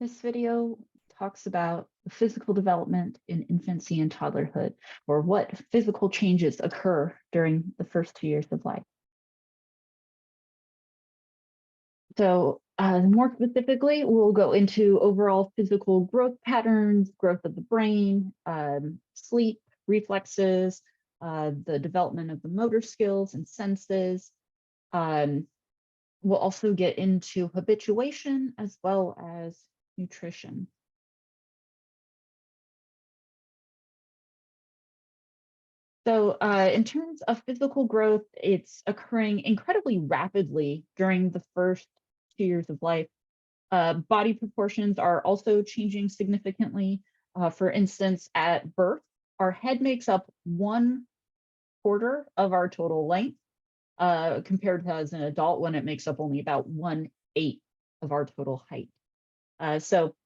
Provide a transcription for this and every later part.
This video talks about the physical development in infancy and toddlerhood, or what physical changes occur during the first 2 years of life. So more specifically, we'll go into overall physical growth patterns, growth of the brain, sleep, reflexes, the development of the motor skills and senses. We'll also get into habituation as well as nutrition. So in terms of physical growth, it's occurring incredibly rapidly during the first 2 years of life. Body proportions are also changing significantly. For instance, at birth, our head makes up 1/4 of our total length, compared to as an adult when it makes up only about 1/8 of our total height. So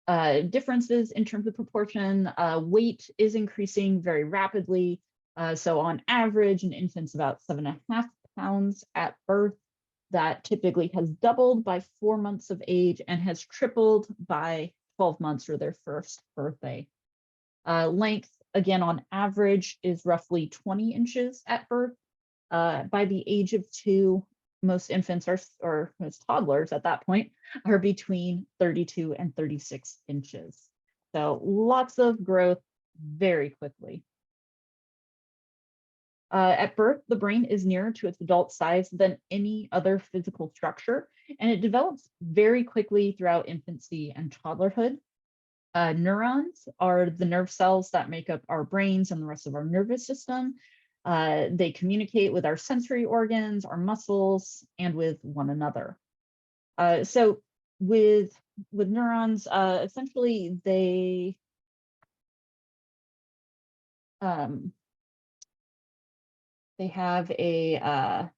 differences in terms of proportion. Weight is increasing very rapidly. So on average, an infant's about 7.5 pounds at birth. That typically has doubled by 4 months of age and has tripled by 12 months or their first birthday. Length, again, on average is roughly 20 inches at birth. By the age of 2, most infants or most toddlers at that point are between 32 and 36 inches. So lots of growth very quickly. At birth, the brain is nearer to its adult size than any other physical structure, and it develops very quickly throughout infancy and toddlerhood. Neurons are the nerve cells that make up our brains and the rest of our nervous system. They communicate with our sensory organs, our muscles, and with one another. So with neurons, essentially they have a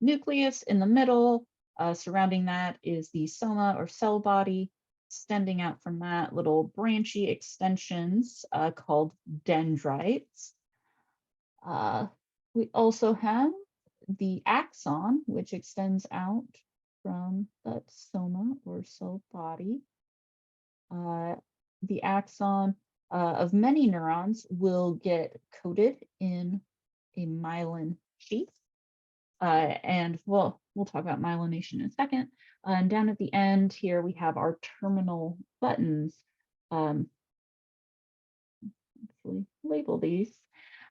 nucleus in the middle. Surrounding that is the soma or cell body. Extending out from that, little branchy extensions called dendrites. We also have the axon, which extends out from that soma or cell body. The axon of many neurons will get coated in a myelin sheath. And we'll talk about myelination in a second. And down at the end here, we have our terminal buttons. Actually label these.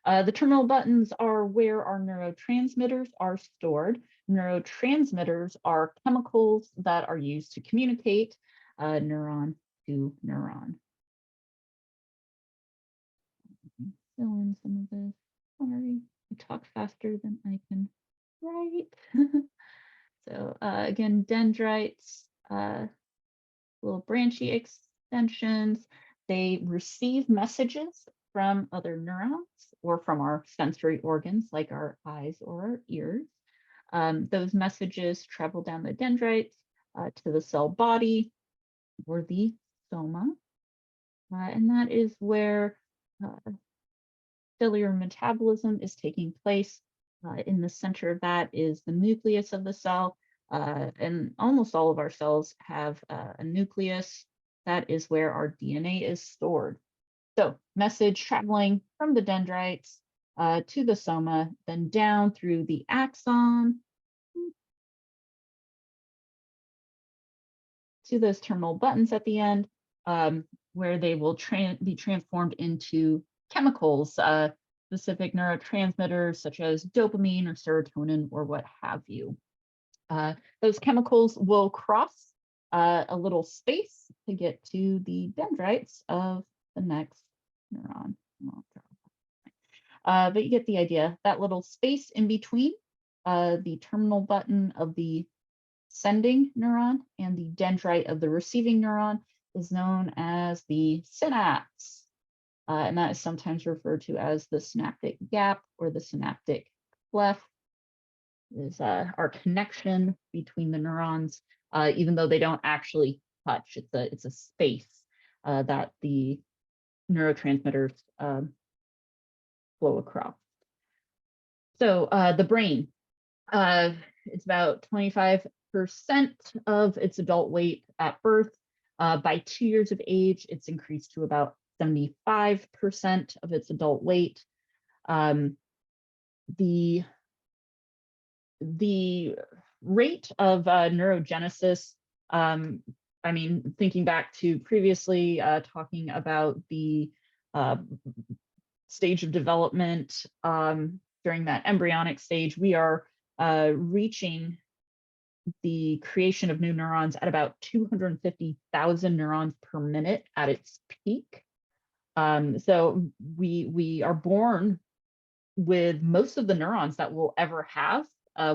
The terminal buttons are where our neurotransmitters are stored. Neurotransmitters are chemicals that are used to communicate neuron to neuron. Fill in some of this. Sorry, I talk faster than I can write. So again, dendrites, little branchy extensions. They receive messages from other neurons or from our sensory organs like our eyes or our ears. Those messages travel down the dendrites to the cell body or the soma. And that is where cellular metabolism is taking place. In the center of that is the nucleus of the cell. And almost all of our cells have a nucleus. That is where our DNA is stored. So message traveling from the dendrites to the soma, then down through the axon to those terminal buttons at the end, where they will be transformed into chemicals, specific neurotransmitters such as dopamine or serotonin or what have you. Those chemicals will cross a little space to get to the dendrites of the next neuron. But you get the idea. That little space in between the terminal button of the sending neuron and the dendrite of the receiving neuron is known as the synapse. And that is sometimes referred to as the synaptic gap or the synaptic cleft. Is our connection between the neurons, even though they don't actually touch. It's a space that the neurotransmitters flow across. So the brain, it's about 25% of its adult weight at birth. By 2 years of age, it's increased to about 75% of its adult weight. Um, the rate of neurogenesis, I mean, thinking back to previously talking about the uh, stage of development during that embryonic stage, we are reaching the creation of new neurons at about 250,000 neurons per minute at its peak. So we are born with most of the neurons that we'll ever have,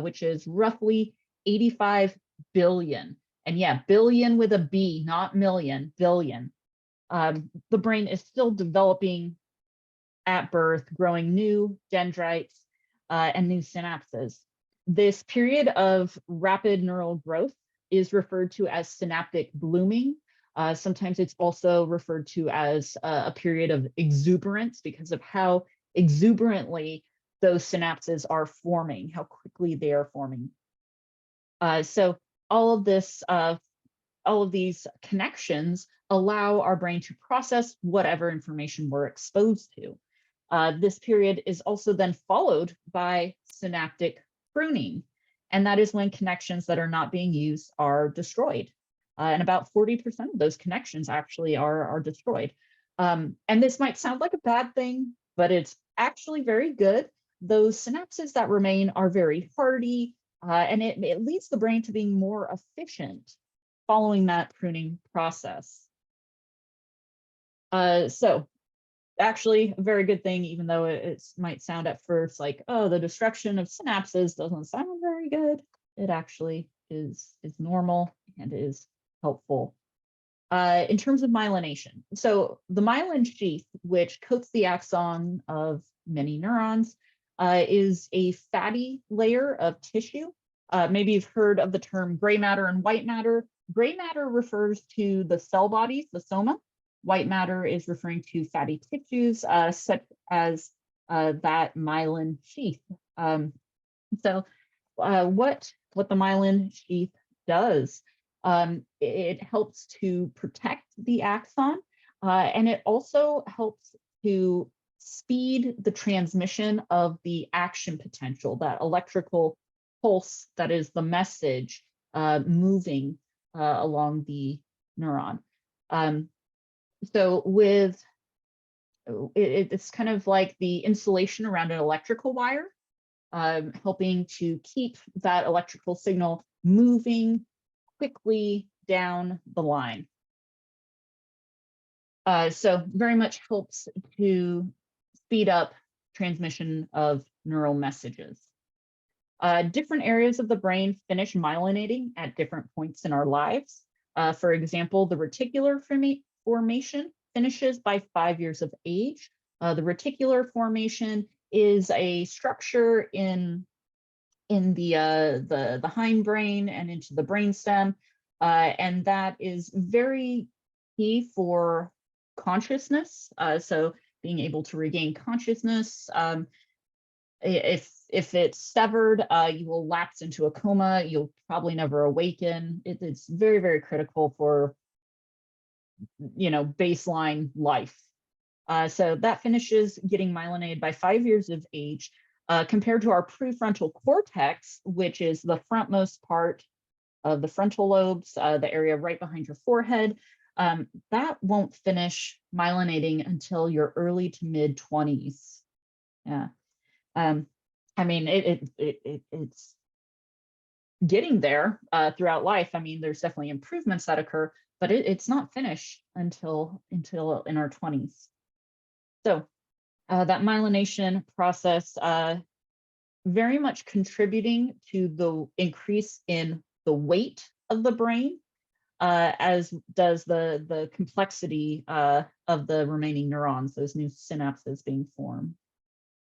which is roughly 85 billion. And yeah, billion with a B, not million, billion. The brain is still developing at birth, growing new dendrites and new synapses. This period of rapid neural growth is referred to as synaptic blooming. Sometimes it's also referred to as a period of exuberance because of how exuberantly those synapses are forming, how quickly they are forming. So all of this, all of these connections allow our brain to process whatever information we're exposed to. This period is also then followed by synaptic pruning, and that is when connections that are not being used are destroyed. And about 40% of those connections actually are destroyed. And this might sound like a bad thing, but it's actually very good. Those synapses that remain are very hardy, and it leads the brain to being more efficient following that pruning process. So actually a very good thing, even though it might sound at first like, oh, the destruction of synapses doesn't sound very good. It actually is normal and is helpful. In terms of myelination, so the myelin sheath, which coats the axon of many neurons, is a fatty layer of tissue. Maybe you've heard of the term gray matter and white matter. Gray matter refers to the cell bodies, the soma. White matter is referring to fatty tissues, such as that myelin sheath. So what the myelin sheath does, it helps to protect the axon, and it also helps to speed the transmission of the action potential, that electrical pulse that is the message moving along the neuron. So with it's kind of like the insulation around an electrical wire, helping to keep that electrical signal moving quickly down the line. So very much helps to speed up transmission of neural messages. Different areas of the brain finish myelinating at different points in our lives. For example, the reticular formation finishes by 5 years of age. The reticular formation is a structure in the hindbrain and into the brainstem, and that is very key for consciousness. So being able to regain consciousness. If it's severed, you will lapse into a coma. You'll probably never awaken. It's very, very critical for, baseline life. So that finishes getting myelinated by 5 years of age, compared to our prefrontal cortex, which is the frontmost part of the frontal lobes, the area right behind your forehead. That won't finish myelinating until your early to mid 20s. Yeah. I mean, it's getting there throughout life. I mean, there's definitely improvements that occur, but it's not finished until in our 20s. So that myelination process very much contributing to the increase in the weight of the brain, as does the complexity of the remaining neurons, those new synapses being formed.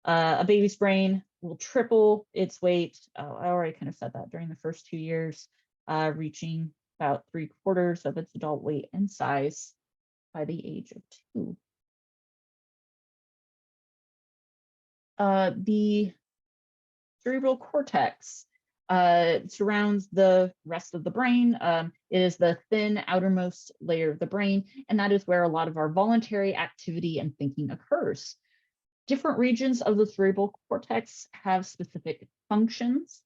A baby's brain will triple its weight. Oh, I already kind of said that, during the first 2 years, reaching about 3/4 of its adult weight and size by the age of 2. The cerebral cortex. surrounds the rest of the brain. It is the thin outermost layer of the brain, and that is where a lot of our voluntary activity and thinking occurs. Different regions of the cerebral cortex have specific functions.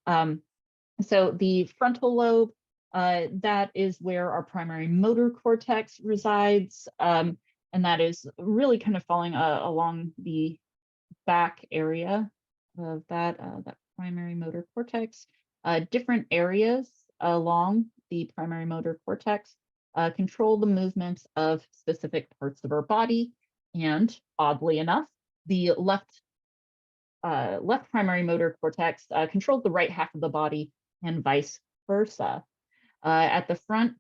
So the frontal lobe, that is where our primary motor cortex resides, and that is really kind of falling along the back area of that primary motor cortex. Different areas along the primary motor cortex control the movements of specific parts of our body, and oddly enough, the left primary motor cortex controls the right half of the body, and vice versa. At the front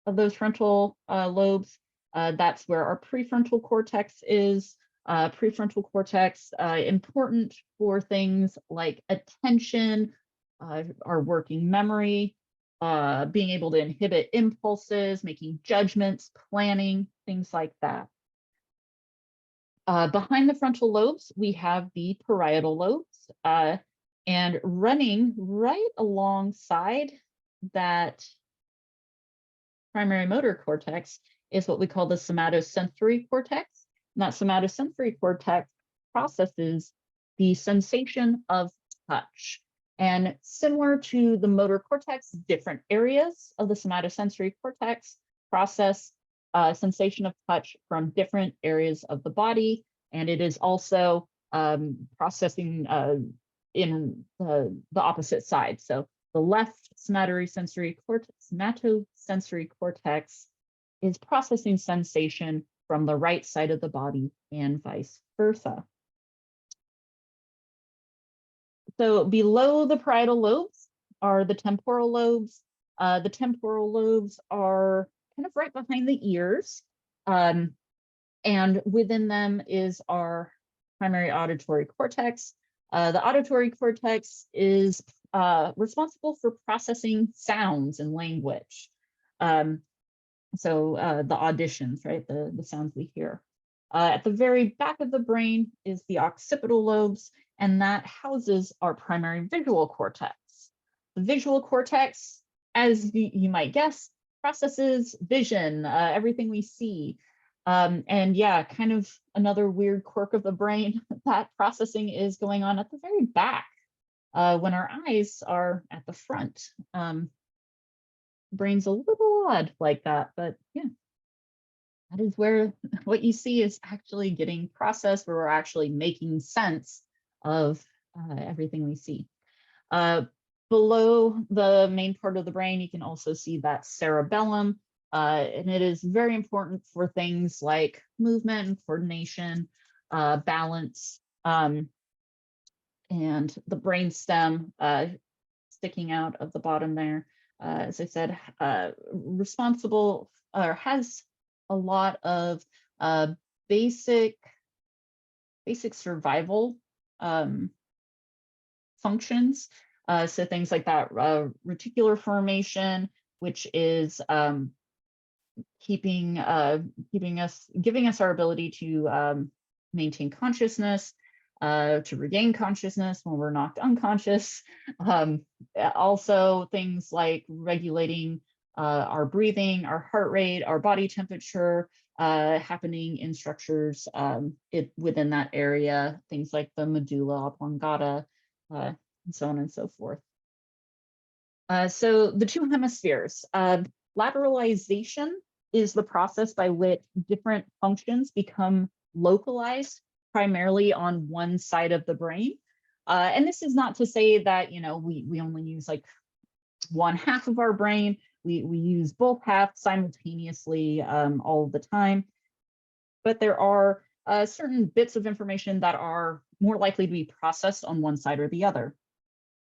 of those frontal lobes, that's where our prefrontal cortex is. Prefrontal cortex, important for things like attention, our working memory, being able to inhibit impulses, making judgments, planning, things like that. Behind the frontal lobes, we have the parietal lobes, and running right alongside that primary motor cortex is what we call the somatosensory cortex. And that somatosensory cortex processes the sensation of touch. And similar to the motor cortex, different areas of the somatosensory cortex process sensation of touch from different areas of the body. And it is also processing in the opposite side. So the left somatosensory cortex is processing sensation from the right side of the body and vice versa. So below the parietal lobes are the temporal lobes. The temporal lobes are kind of right behind the ears. And within them is our primary auditory cortex. The auditory cortex is responsible for processing sounds and language. So the auditions, right, the sounds we hear. At the very back of the brain is the occipital lobes, and that houses our primary visual cortex. The visual cortex, as you might guess, processes vision, everything we see. And yeah, kind of another weird quirk of the brain, that processing is going on at the very back when our eyes are at the front. Brain's a little odd like that, but yeah, that is where what you see is actually getting processed, where we're actually making sense of everything we see. Below the main part of the brain, you can also see that cerebellum, and it is very important for things like movement and coordination, balance, and the brain stem sticking out of the bottom there. As I said, responsible or has a lot of basic survival functions. So things like that reticular formation, which is giving us our ability to maintain consciousness, to regain consciousness when we're knocked unconscious. Also things like regulating our breathing, our heart rate, our body temperature, happening in structures within that area, things like the medulla oblongata, and so on and so forth. So the two hemispheres. Lateralization is the process by which different functions become localized primarily on one side of the brain. And this is not to say that, you know, we only use like one half of our brain. We use both halves simultaneously all the time. But there are certain bits of information that are more likely to be processed on one side or the other.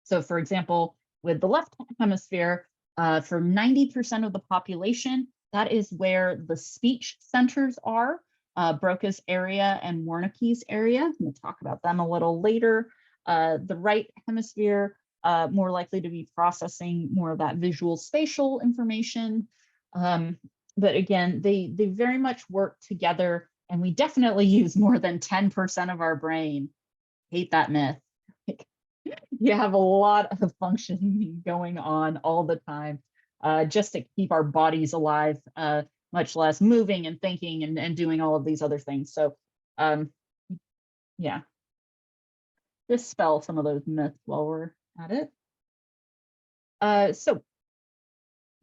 So for example, with the left hemisphere, for 90% of the population, that is where the speech centers are, Broca's area and Wernicke's area. We'll talk about them a little later. The right hemisphere, more likely to be processing more of that visual spatial information. But again, they very much work together, and we definitely use more than 10% of our brain. Hate that myth. You have a lot of functioning going on all the time, just to keep our bodies alive, much less moving and thinking and doing all of these other things. So, um, yeah, dispel some of those myths while we're at it. So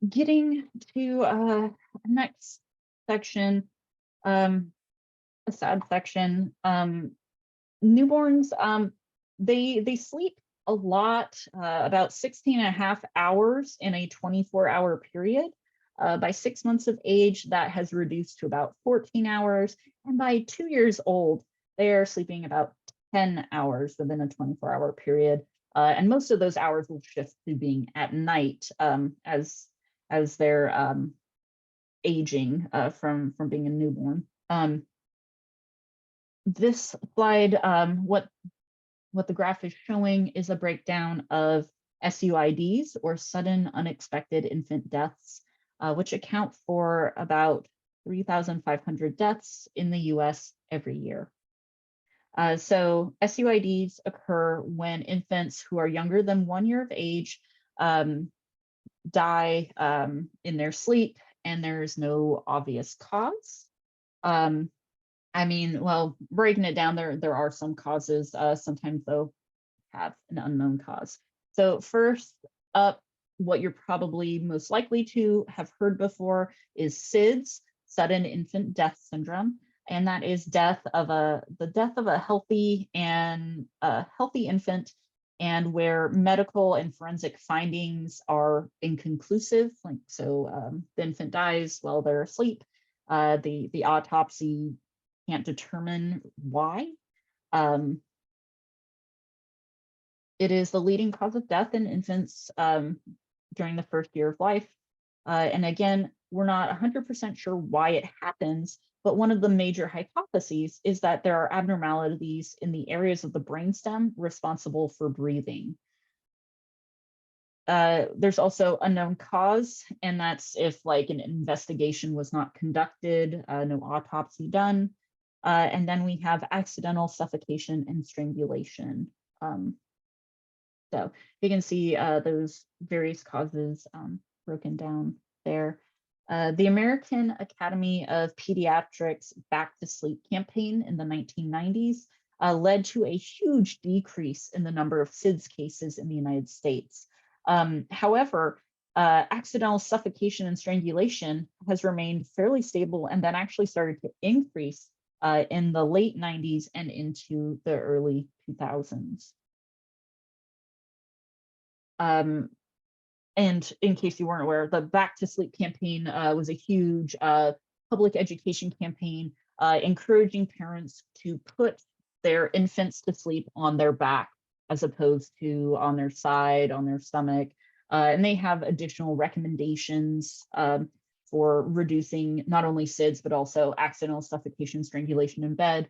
getting to next section, um, a sad section. Newborns, they sleep a lot, about 16 and a half hours in a 24-hour period. By 6 months of age, that has reduced to about 14 hours. And by 2 years old, they are sleeping about 10 hours within a 24-hour period. And most of those hours will shift to being at night, as they're aging, from being a newborn. This slide, what the graph is showing is a breakdown of SUIDs, or sudden unexpected infant deaths, which account for about 3,500 deaths in the US every year. So SUIDs occur when infants who are younger than 1 year of age die in their sleep, and there's no obvious cause. I mean, well, breaking it down, there are some causes. Sometimes they'll have an unknown cause. So first up, what you're probably most likely to have heard before is SIDS, sudden infant death syndrome, and that is the death of a healthy infant, and where medical and forensic findings are inconclusive. Like, so the infant dies while they're asleep. The autopsy can't determine why. It is the leading cause of death in infants during the first year of life. And again, we're not 100% sure why it happens, but one of the major hypotheses is that there are abnormalities in the areas of the brainstem responsible for breathing. There's also unknown cause, and that's if like an investigation was not conducted, no autopsy done. And then we have accidental suffocation and strangulation. So you can see those various causes broken down there. The American Academy of Pediatrics Back to Sleep campaign in the 1990s led to a huge decrease in the number of SIDS cases in the United States. However, accidental suffocation and strangulation has remained fairly stable, and then actually started to increase in the late 90s and into the early 2000s. And in case you weren't aware, the Back to Sleep campaign was a huge public education campaign encouraging parents to put their infants to sleep on their back as opposed to on their side, on their stomach. And they have additional recommendations for reducing not only SIDS, but also accidental suffocation, strangulation in bed,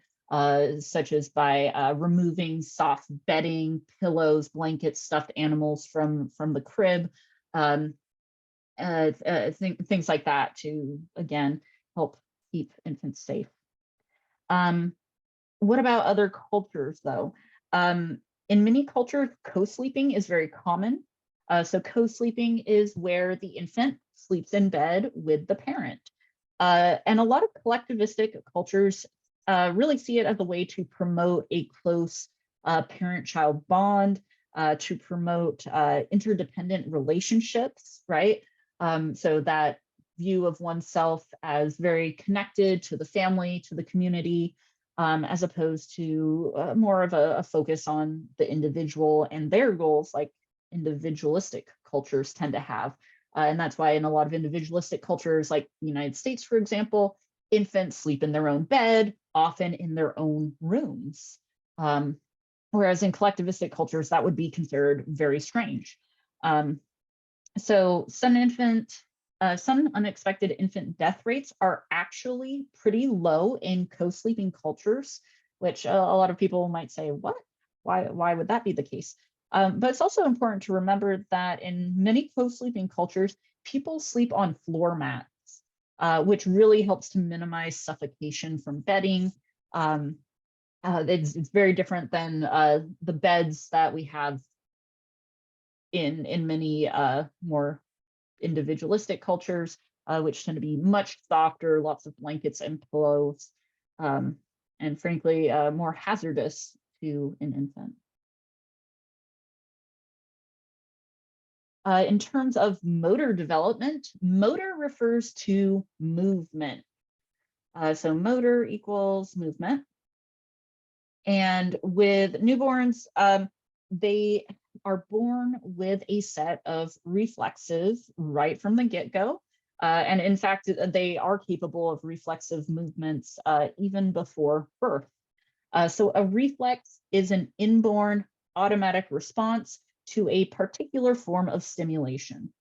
such as by removing soft bedding, pillows, blankets, stuffed animals from the crib, things like that to, again, help keep infants safe. What about other cultures, though? In many cultures, co-sleeping is very common. So co-sleeping is where the infant sleeps in bed with the parent. And a lot of collectivistic cultures really see it as a way to promote a close parent-child bond, to promote interdependent relationships, right? So that view of oneself as very connected to the family, to the community, as opposed to more of a focus on the individual and their goals, like individualistic cultures tend to have. And that's why in a lot of individualistic cultures, like the United States, for example, infants sleep in their own bed, often in their own rooms. Whereas in collectivistic cultures, that would be considered very strange. So sudden unexpected infant death rates are actually pretty low in co-sleeping cultures, which a lot of people might say, what? Why would that be the case? But it's also important to remember that in many co-sleeping cultures, people sleep on floor mats, which really helps to minimize suffocation from bedding. It's very different than the beds that we have in many more individualistic cultures, which tend to be much softer, lots of blankets and pillows, um, and frankly, more hazardous to an infant. In terms of motor development, motor refers to movement. So motor equals movement. And with newborns, they are born with a set of reflexes right from the get-go. And in fact, they are capable of reflexive movements even before birth. So a reflex is an inborn automatic response to a particular form of stimulation.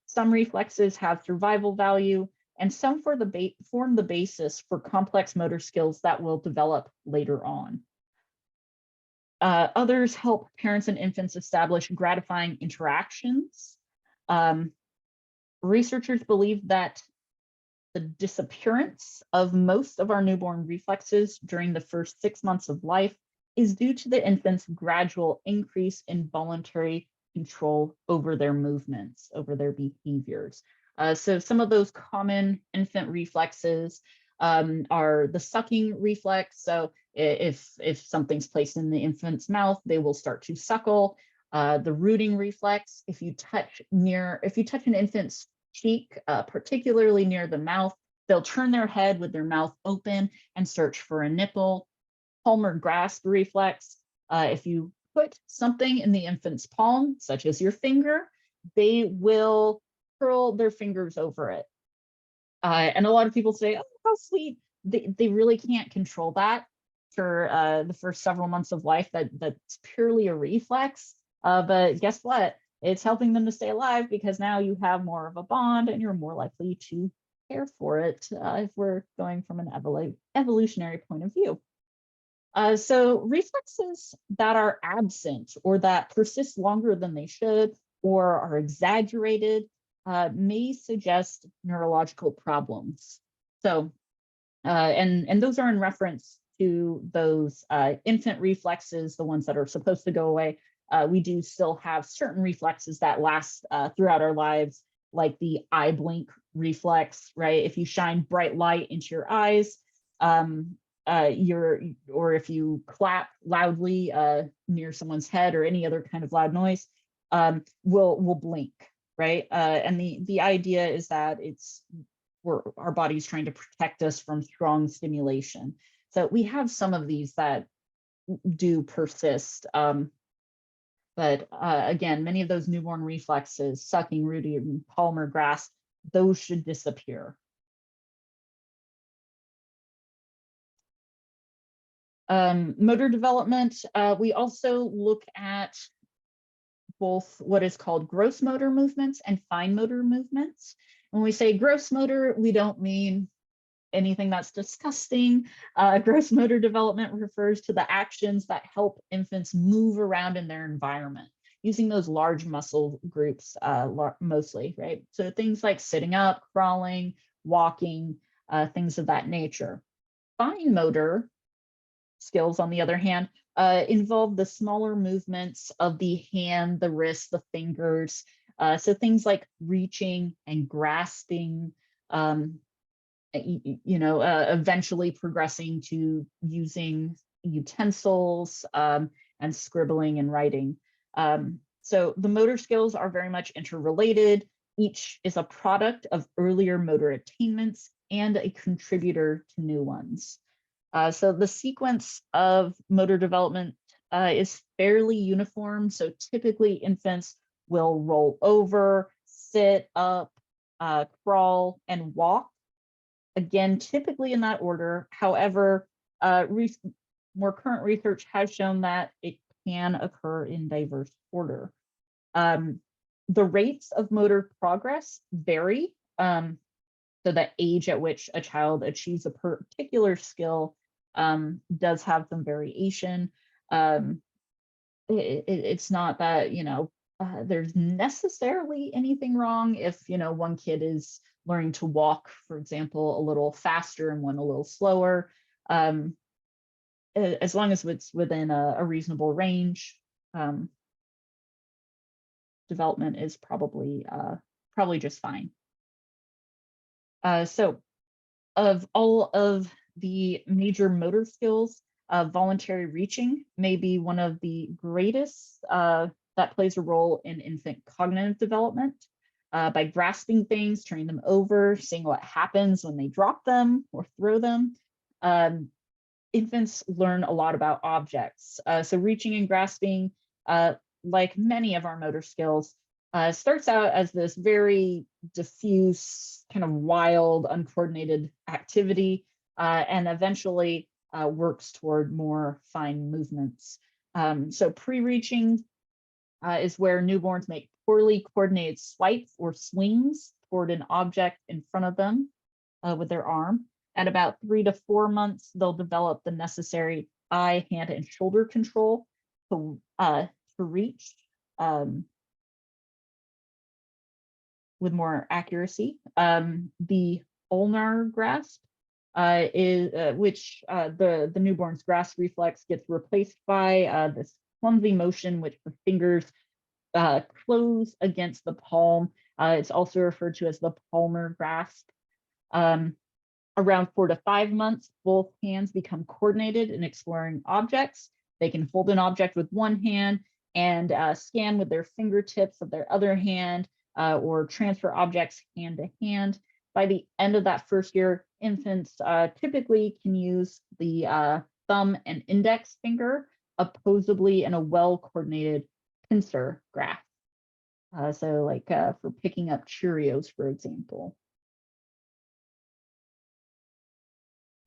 Some reflexes have survival value, and some form the basis for complex motor skills that will develop later on. Others help parents and infants establish gratifying interactions. Researchers believe that the disappearance of most of our newborn reflexes during the first 6 months of life is due to the infant's gradual increase in voluntary control over their movements, over their behaviors. So some of those common infant reflexes are the sucking reflex. So if something's placed in the infant's mouth, they will start to suckle. The rooting reflex, if you touch an infant's cheek, particularly near the mouth, they'll turn their head with their mouth open and search for a nipple. Palmar grasp reflex, if you put something in the infant's palm, such as your finger, they will curl their fingers over it. And a lot of people say, oh, how sweet. They really can't control that for the first several months of life. That's purely a reflex. But guess what? It's helping them to stay alive because now you have more of a bond and you're more likely to care for it if we're going from an evolutionary point of view. So reflexes that are absent or that persist longer than they should or are exaggerated may suggest neurological problems. So, and those are in reference to those infant reflexes, the ones that are supposed to go away. We do still have certain reflexes that last throughout our lives, like the eye blink reflex, right? If you shine bright light into your eyes, or if you clap loudly near someone's head or any other kind of loud noise, will blink, right? And the idea is that our body's trying to protect us from strong stimulation. So we have some of these that do persist. But again, many of those newborn reflexes, sucking, rooting, palmar grasp, those should disappear. Motor development, we also look at both what is called gross motor movements and fine motor movements. When we say gross motor, we don't mean anything that's disgusting. Gross motor development refers to the actions that help infants move around in their environment, using those large muscle groups mostly, right? So things like sitting up, crawling, walking, things of that nature. Fine motor skills, on the other hand, involve the smaller movements of the hand, the wrist, the fingers. So things like reaching and grasping, eventually progressing to using utensils and scribbling and writing. So the motor skills are very much interrelated. Each is a product of earlier motor attainments and a contributor to new ones. So the sequence of motor development is fairly uniform. So typically infants will roll over, sit up, crawl, and walk. Again, typically in that order. However, more current research has shown that it can occur in diverse order. The rates of motor progress vary. So the age at which a child achieves a particular skill does have some variation. It's not that, there's necessarily anything wrong if, one kid is learning to walk, for example, a little faster and one a little slower. as long as it's within a reasonable range, development is probably just fine. So of all of the major motor skills, voluntary reaching may be one of the greatest that plays a role in infant cognitive development. By grasping things, turning them over, seeing what happens when they drop them or throw them. Infants learn a lot about objects. So reaching and grasping, like many of our motor skills, starts out as this very diffuse, kind of wild, uncoordinated activity, and eventually works toward more fine movements. So pre-reaching is where newborns make poorly coordinated swipes or swings toward an object in front of them with their arm. At about 3 to 4 months, they'll develop the necessary eye, hand, and shoulder control to reach with more accuracy. The ulnar grasp is which the newborn's grasp reflex gets replaced by this clumsy motion, which the fingers close against the palm. It's also referred to as the palmar grasp. Around 4 to 5 months, both hands become coordinated in exploring objects. They can hold an object with one hand and scan with their fingertips of their other hand, or transfer objects hand to hand. By the end of that first year, infants typically can use the thumb and index finger opposably in a well-coordinated pincer grasp. So like for picking up Cheerios, for example.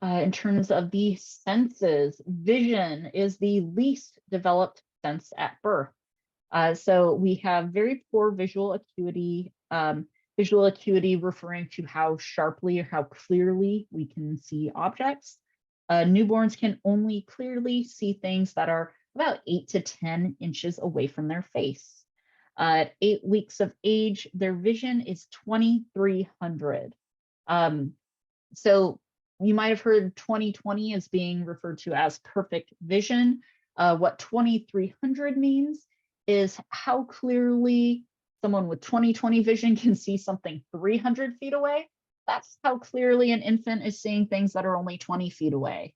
In terms of the senses, vision is the least developed sense at birth. So we have very poor visual acuity referring to how sharply or how clearly we can see objects. Newborns can only clearly see things that are about 8 to 10 inches away from their face. At 8 weeks of age, their vision is 2300. So you might have heard 20/20 as being referred to as perfect vision. What 2300 means is how clearly someone with 20/20 vision can see something 300 feet away. That's how clearly an infant is seeing things that are only 20 feet away,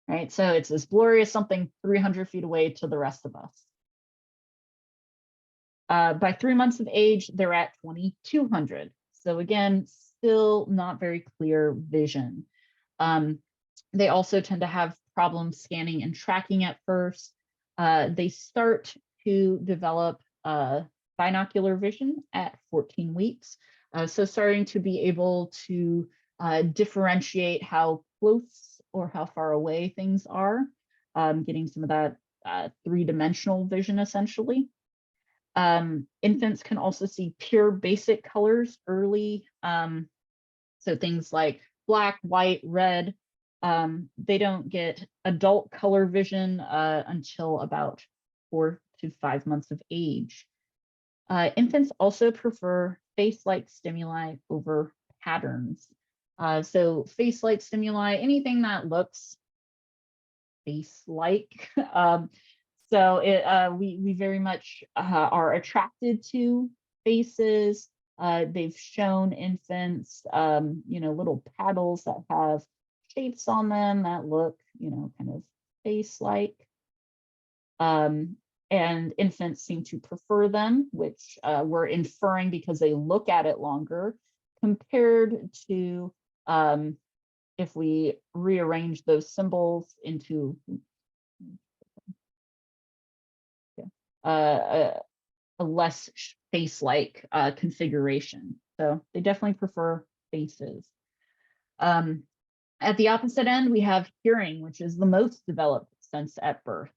right? So it's as blurry as something 300 feet away to the rest of us. By 3 months of age, they're at 2200. So again, still not very clear vision. They also tend to have problems scanning and tracking at first. They start to develop binocular vision at 14 weeks. So starting to be able to differentiate how close or how far away things are, getting some of that three-dimensional vision essentially. Infants can also see pure basic colors early. So things like black, white, red. They don't get adult color vision until about 4 to 5 months of age. Infants also prefer face-like stimuli over patterns. So face-like stimuli, anything that looks face-like. So we very much are attracted to faces. They've shown infants, little paddles that have shapes on them that look, kind of face-like. And infants seem to prefer them, which we're inferring because they look at it longer, compared to if we rearrange those symbols into a less face-like configuration. So they definitely prefer faces. At the opposite end, we have hearing, which is the most developed sense at birth.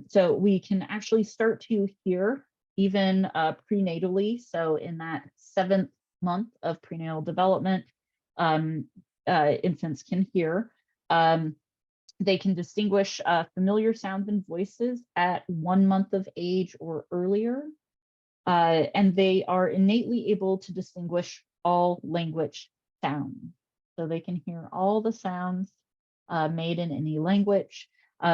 So we can actually start to hear even prenatally. So in that 7th month of prenatal development, infants can hear. They can distinguish familiar sounds and voices at 1 month of age or earlier. And they are innately able to distinguish all language sounds. So they can hear all the sounds made in any language.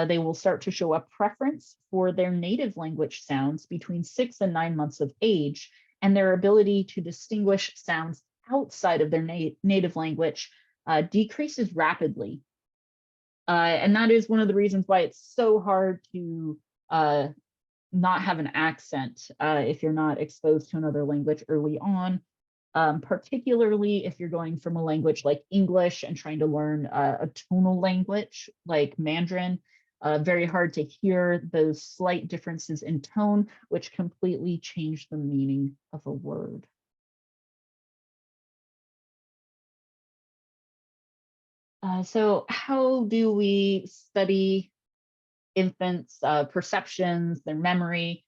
They will start to show a preference for their native language sounds between 6 and 9 months of age, and their ability to distinguish sounds outside of their native language decreases rapidly. And that is one of the reasons why it's so hard to not have an accent if you're not exposed to another language early on, particularly if you're going from a language like English and trying to learn a tonal language like Mandarin. Very hard to hear those slight differences in tone, which completely change the meaning of a word. So how do we study infants' perceptions, their memory?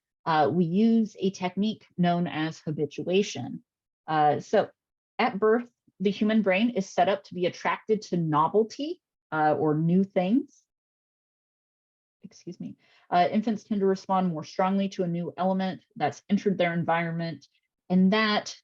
We use a technique known as habituation. So at birth, the human brain is set up to be attracted to novelty or new things. Excuse me. Infants tend to respond more strongly to a new element that's entered their environment, and that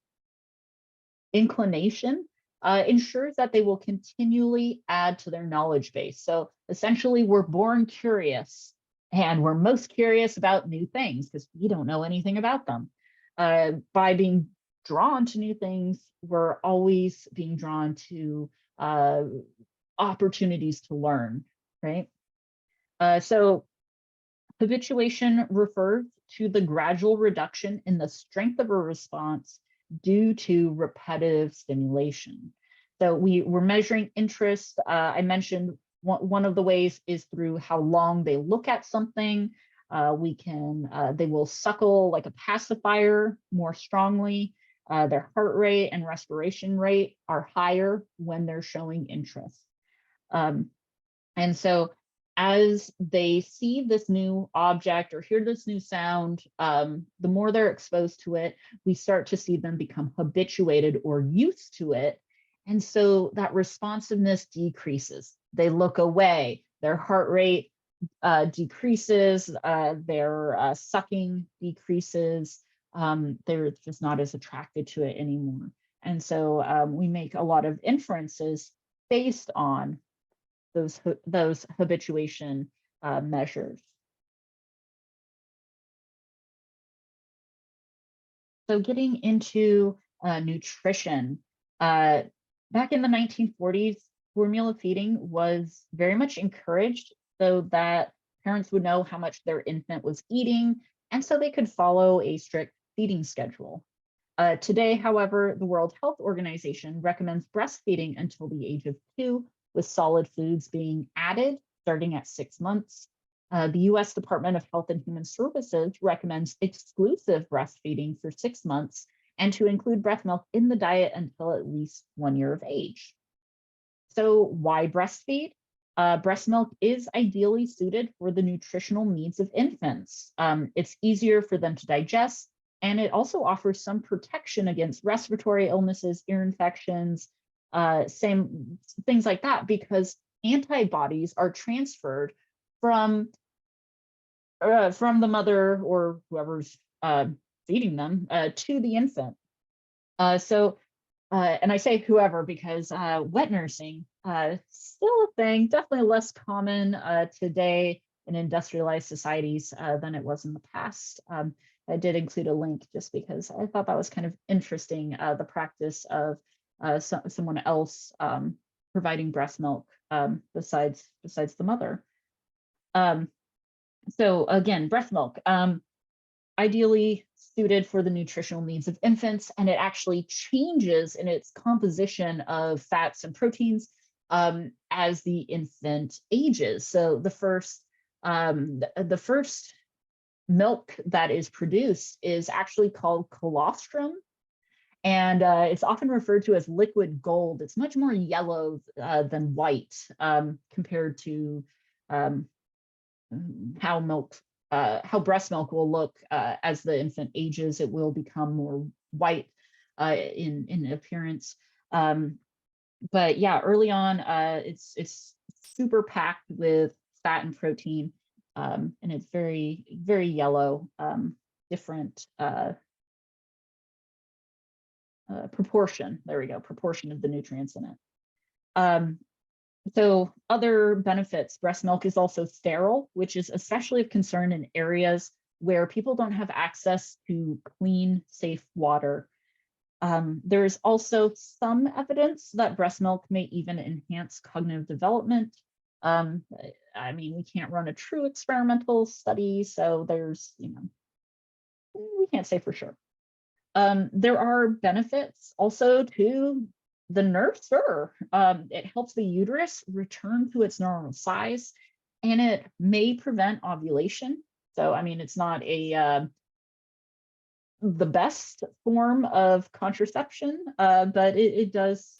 inclination ensures that they will continually add to their knowledge base. So essentially, we're born curious, and we're most curious about new things because we don't know anything about them. By being drawn to new things, we're always being drawn to opportunities to learn, right? So habituation refers to the gradual reduction in the strength of a response due to repetitive stimulation. So we're measuring interest. I mentioned one of the ways is through how long they look at something. They will suckle like a pacifier more strongly. Their heart rate and respiration rate are higher when they're showing interest. And so as they see this new object or hear this new sound, the more they're exposed to it, we start to see them become habituated or used to it. And so that responsiveness decreases. They look away, their heart rate decreases, their sucking decreases. They're just not as attracted to it anymore. And so we make a lot of inferences based on those habituation measures. So getting into nutrition, back in the 1940s, formula feeding was very much encouraged so that parents would know how much their infant was eating, and so they could follow a strict feeding schedule. Today, however, the World Health Organization recommends breastfeeding until the age of 2, with solid foods being added starting at 6 months. The US Department of Health and Human Services recommends exclusive breastfeeding for 6 months and to include breast milk in the diet until at least 1 year of age. So why breastfeed? Breast milk is ideally suited for the nutritional needs of infants. It's easier for them to digest, and it also offers some protection against respiratory illnesses, ear infections, same things like that, because antibodies are transferred from the mother or whoever's feeding them to the infant. And I say whoever because wet nursing still a thing, definitely less common today in industrialized societies than it was in the past. I did include a link just because I thought that was kind of interesting, the practice of someone else providing breast milk besides the mother. So again, breast milk, ideally suited for the nutritional needs of infants, and it actually changes in its composition of fats and proteins as the infant ages. So the first milk that is produced is actually called colostrum, and it's often referred to as liquid gold. It's much more yellow than white compared to how breast milk will look as the infant ages. It will become more white in appearance. But yeah, early on, it's super packed with fat and protein, and it's very, very yellow, different proportion. There we go, proportion of the nutrients in it. So other benefits, breast milk is also sterile, which is especially of concern in areas where people don't have access to clean, safe water. There's also some evidence that breast milk may even enhance cognitive development. Um, I mean, we can't run a true experimental study, so there's, we can't say for sure. There are benefits also to the nurture. It helps the uterus return to its normal size, and it may prevent ovulation. So, I mean, it's not the best form of contraception, but it does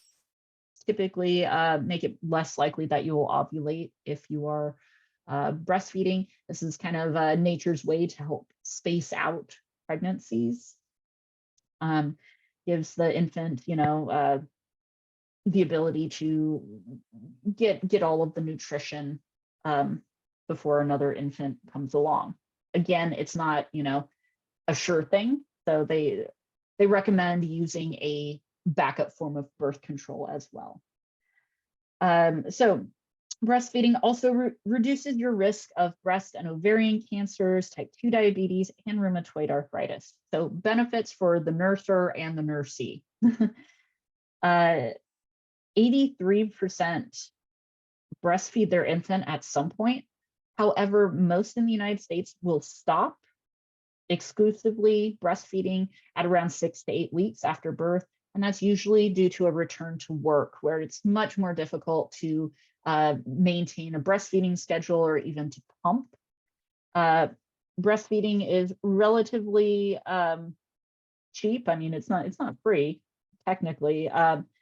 typically make it less likely that you will ovulate if you are breastfeeding. This is kind of nature's way to help space out pregnancies. Gives the infant, the ability to get all of the nutrition before another infant comes along. Again, it's not, a sure thing. So they recommend using a backup form of birth control as well. So breastfeeding also reduces your risk of breast and ovarian cancers, type 2 diabetes, and rheumatoid arthritis. So benefits for the nurser and the nursee. 83% breastfeed their infant at some point. However, most in the United States will stop exclusively breastfeeding at around 6 to 8 weeks after birth. And that's usually due to a return to work, where it's much more difficult to maintain a breastfeeding schedule or even to pump. Breastfeeding is relatively cheap. I mean, it's not free technically,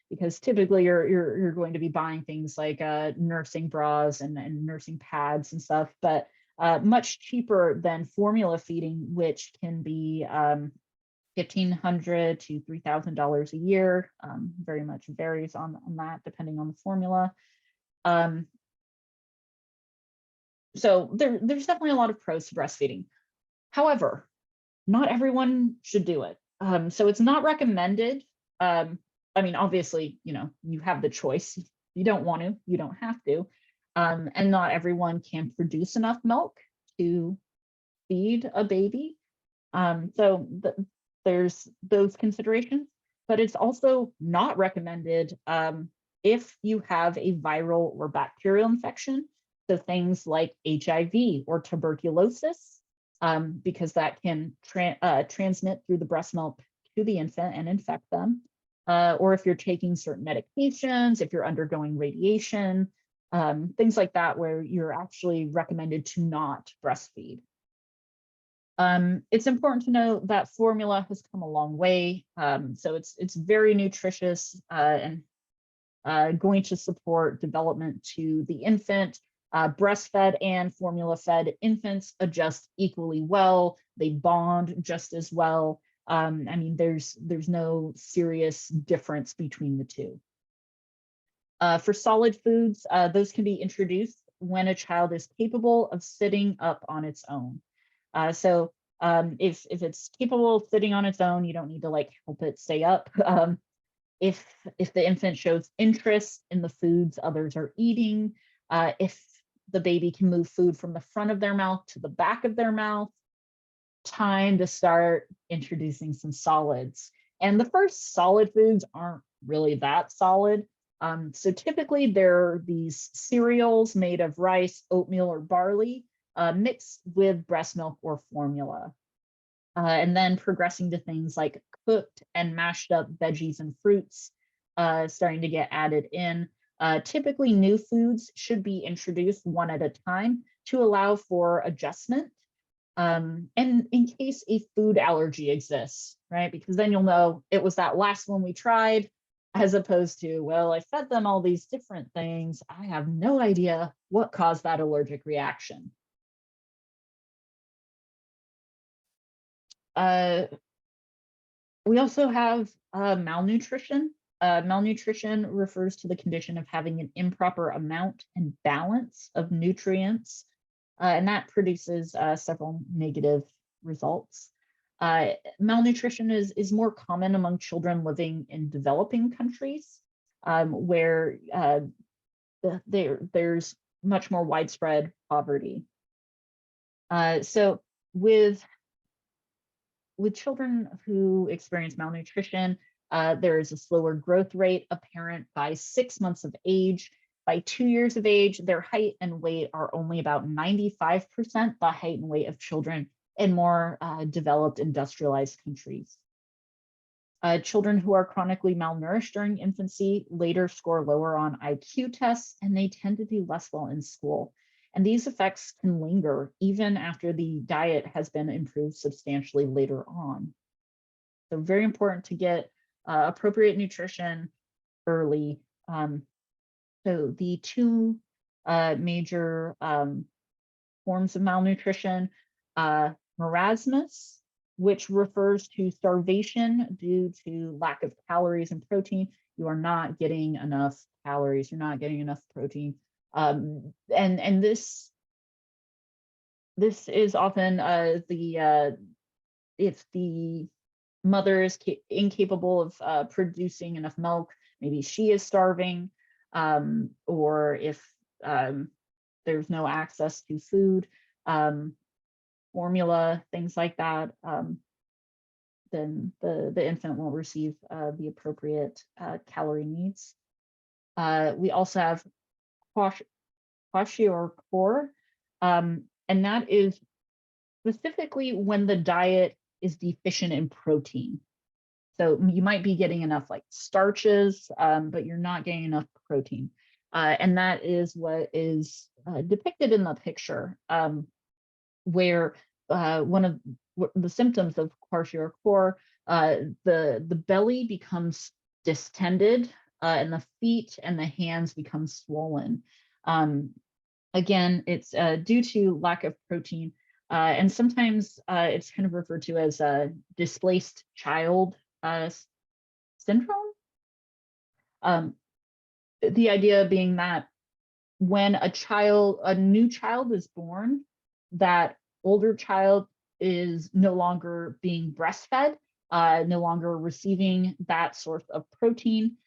because typically you're going to be buying things like nursing bras and nursing pads and stuff, but much cheaper than formula feeding, which can be $1,500 to $3,000 a year. Very much varies on that depending on the formula. So there's definitely a lot of pros to breastfeeding. However, not everyone should do it. So it's not recommended. I mean, obviously, you have the choice. You don't want to, you don't have to. And not everyone can produce enough milk to feed a baby. So there's those considerations, but it's also not recommended if you have a viral or bacterial infection. So things like HIV or tuberculosis, because that can transmit through the breast milk to the infant and infect them. Or if you're taking certain medications, if you're undergoing radiation, things like that, where you're actually recommended to not breastfeed. It's important to know that formula has come a long way. So it's very nutritious and going to support development to the infant. Breastfed and formula-fed infants adjust equally well. They bond just as well. I mean, there's no serious difference between the two. For solid foods, those can be introduced when a child is capable of sitting up on its own. So if it's capable of sitting on its own, you don't need to help it stay up. If the infant shows interest in the foods others are eating, if the baby can move food from the front of their mouth to the back of their mouth, time to start introducing some solids. And the first solid foods aren't really that solid. So typically they're these cereals made of rice, oatmeal, or barley, mixed with breast milk or formula. And then progressing to things like cooked and mashed up veggies and fruits, starting to get added in. Typically new foods should be introduced one at a time to allow for adjustment. And in case a food allergy exists, right? Because then you'll know it was that last one we tried, as opposed to, well, I fed them all these different things. I have no idea what caused that allergic reaction. We also have malnutrition. Malnutrition refers to the condition of having an improper amount and balance of nutrients, and that produces several negative results. Malnutrition is more common among children living in developing countries, where there's much more widespread poverty. So with children who experience malnutrition, there is a slower growth rate apparent by 6 months of age. By 2 years of age, their height and weight are only about 95% the height and weight of children in more developed industrialized countries. Children who are chronically malnourished during infancy later score lower on IQ tests, and they tend to do less well in school. And these effects can linger even after the diet has been improved substantially later on. So very important to get appropriate nutrition early. So the two major forms of malnutrition, marasmus, which refers to starvation due to lack of calories and protein. You are not getting enough calories, you're not getting enough protein. And this is often if the mother is incapable of producing enough milk, maybe she is starving, or if there's no access to food, formula, things like that, then the infant won't receive the appropriate calorie needs. We also have kwashiorkor, and that is specifically when the diet is deficient in protein. So you might be getting enough like starches, but you're not getting enough protein. And that is what is depicted in the picture, where one of the symptoms of kwashiorkor, the belly becomes distended, and the feet and the hands become swollen. Again, it's due to lack of protein, and sometimes it's kind of referred to as a displaced child syndrome. The idea being that when a new child is born, that older child is no longer being breastfed, no longer receiving that source of protein,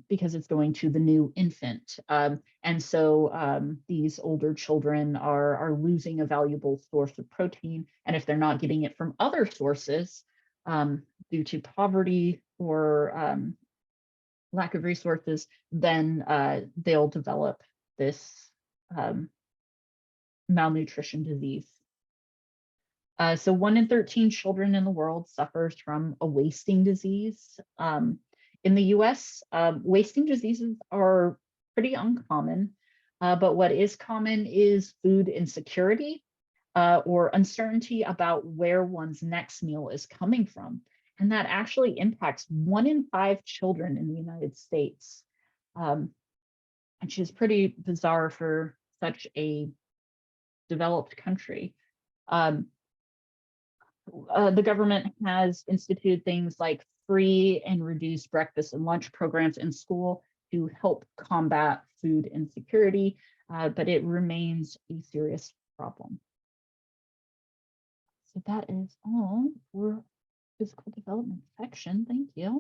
because it's going to the new infant. And so these older children are losing a valuable source of protein. And if they're not getting it from other sources, due to poverty or lack of resources, then they'll develop this malnutrition disease. So 1 in 13 children in the world suffers from a wasting disease. In the US, wasting diseases are pretty uncommon, but what is common is food insecurity, or uncertainty about where one's next meal is coming from. And that actually impacts 1 in 5 children in the United States, which is pretty bizarre for such a developed country. The government has instituted things like free and reduced breakfast and lunch programs in school to help combat food insecurity, but it remains a serious problem. So that is all for physical development section. Thank you.